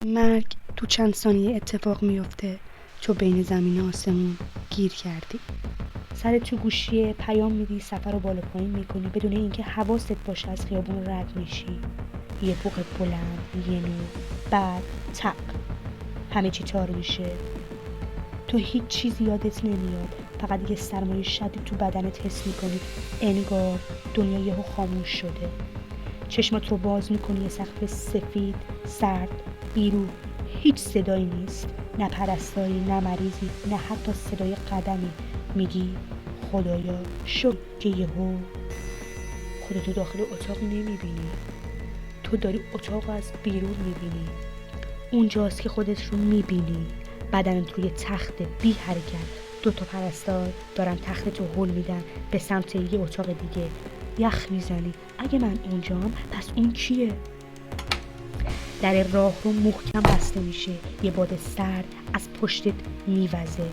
مرگ تو چند ثانیه اتفاق میفته. تو بین زمین و آسمون گیر کردی. سرت تو گوشی پیام میدی، سفر رو بالا پایین میکنی بدون اینکه حواست باشه از خیابون رد میشی. یه بوق بلند، یه نور، بعد تق، همه چی تار میشه. تو هیچ چیزی یادت نمیاد، فقط یه سرمایه شدید تو بدنت حس میکنی، انگار دنیا یهو خاموش شده. چشمات رو باز میکنی، یه سقف سفید، سرد، بیرو، هیچ صدایی نیست، نه پرستاری، نه مریضی، نه حتی صدای قدمی. میگی خدایا شکر که یهو خودتو داخل اتاق نمیبینی. تو داری اتاق رو از بیرون میبینی. اونجاست که خودت رو میبینی، بدنت روی تخت بی حرکت. 2 پرستار دارن تختتو هل میدن به سمت یه اتاق دیگه. یخ میزنی، اگه من اونجام پس اون کیه؟ در راه رو محکم بسته میشه، یه باد سرد از پشتت میوزه.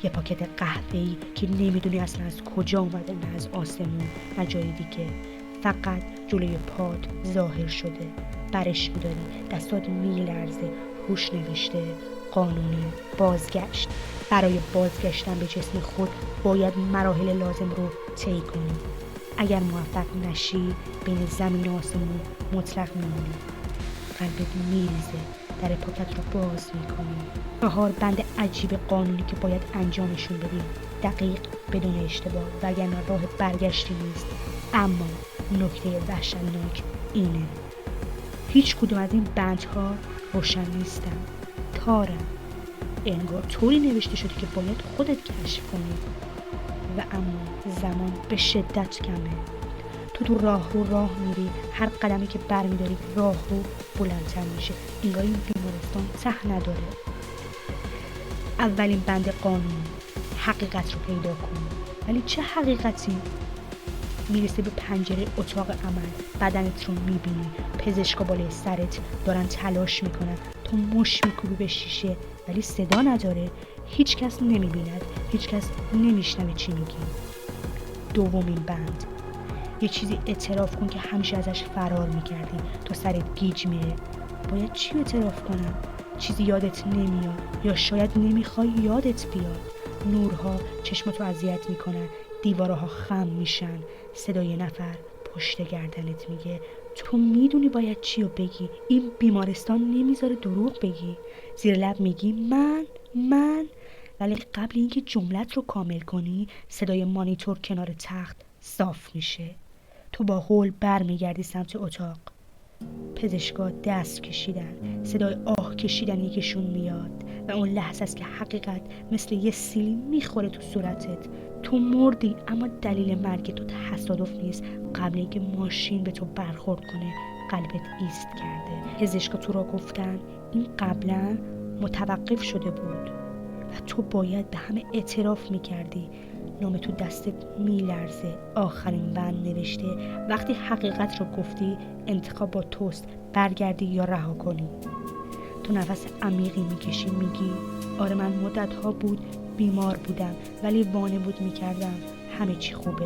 یه پاکت قهوه‌ای که نمیدونی اصلا از کجا اومده، نه از آسمون نه جای دیگه، فقط جلوی پات ظاهر شده. برش میداری، دستات میلرزه، روش نوشته قانونی بازگشت. برای بازگشتن به جسم خود باید مراحل لازم رو طی کنی. اگر موفق نشی بین زمین و آسمون مطلق میمونی. قلبت میریزه، در پاکت رو باز میکنی. 4 بند عجیب قانونی که باید انجامشون بدی، دقیق بدون اشتباه، وگرنه راه برگشتی نیست. اما نکته وحشتناک اینه هیچ کدوم از این بندها روشن نیستن، تارن. انگار طوری نوشته شده که باید خودت کشف کنی. و اما زمان به شدت کمه. تو راه میری، هر قدمی که برمیداری راه رو بلندتر میشه. انگار این بیمارستان ته نداره. اولین بند قانون، حقیقت رو پیدا کن. ولی چه حقیقتی؟ میرسه به پنجره اتاق عمل، بدنت رو میبینی، پزشکا بالای سرت دارن تلاش میکنن. تو مش میکوبی به شیشه ولی صدا نداره. هیچ کس نمیبیند، هیچ کس نمیشنوه چی میگی. دومین بند، یه چیزی اعتراف کن که همیشه ازش فرار میکردی. تو سرت گیج میره. باید چی اعتراف کنم؟ چیزی یادت نمیاد یا شاید نمیخوای یادت بیاد. نورها چشمتو اذیت میکنن، دیوارها خم میشن، صدای نفر پشت گردنت میگه تو میدونی باید چی رو بگی. این بیمارستان نمیذاره دروغ بگی. زیر لب میگی من ولی قبل اینکه جملت رو کامل کنی صدای مانیتور کنار تخت صاف میشه. تو با هول بر میگردی سمت اتاق. پزشکا دست کشیدن، صدای آه کشیدن یکیشون میاد و اون لحظه است که حقیقت مثل یه سیلی میخوره تو صورتت. تو مردی، اما دلیل مرگ تو تصادف نیست. قبل اینکه ماشین به تو برخورد کنه قلبت ایست کرده. پزشکا تو را گفتن این قبلا متوقف شده بود و تو باید به همه اعتراف میکردی. نام تو دستت میلرزه. آخرین بند نوشته وقتی حقیقت رو گفتی انتخاب با توست، برگردی یا رها کنی. تو نفس عمیقی میکشی، میگی آره من مدتها بود بیمار بودم ولی وانمود میکردم همه چی خوبه.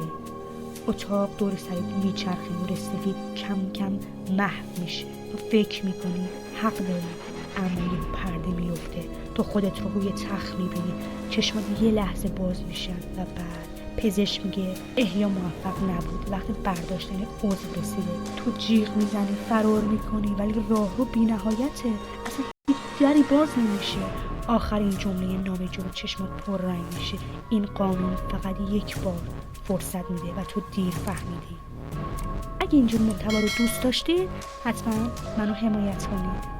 اتاق دور سرت میچرخه، نور سفید کم کم محو میشه. تو فکر میکنی حق داری، اما یه پرده میفته. تو خودت رو روی تخت میبینی، چشمات یه لحظه باز میشن و بعد پزشک میگه احیا موفق نبود. وقتی برداشتن عضو رسیده تو جیغ میزنی، فرار میکنی ولی راه رو بی نهایته، اصلا هیچ دری باز نمیشه. آخرین جمله نامجو چشمات پر رنگ میشه. این قانون فقط یک بار فرصت میده و تو دیر فهمیدی. اگه اینجور محتوا رو دوست داشتی حتما منو حمایت کنید.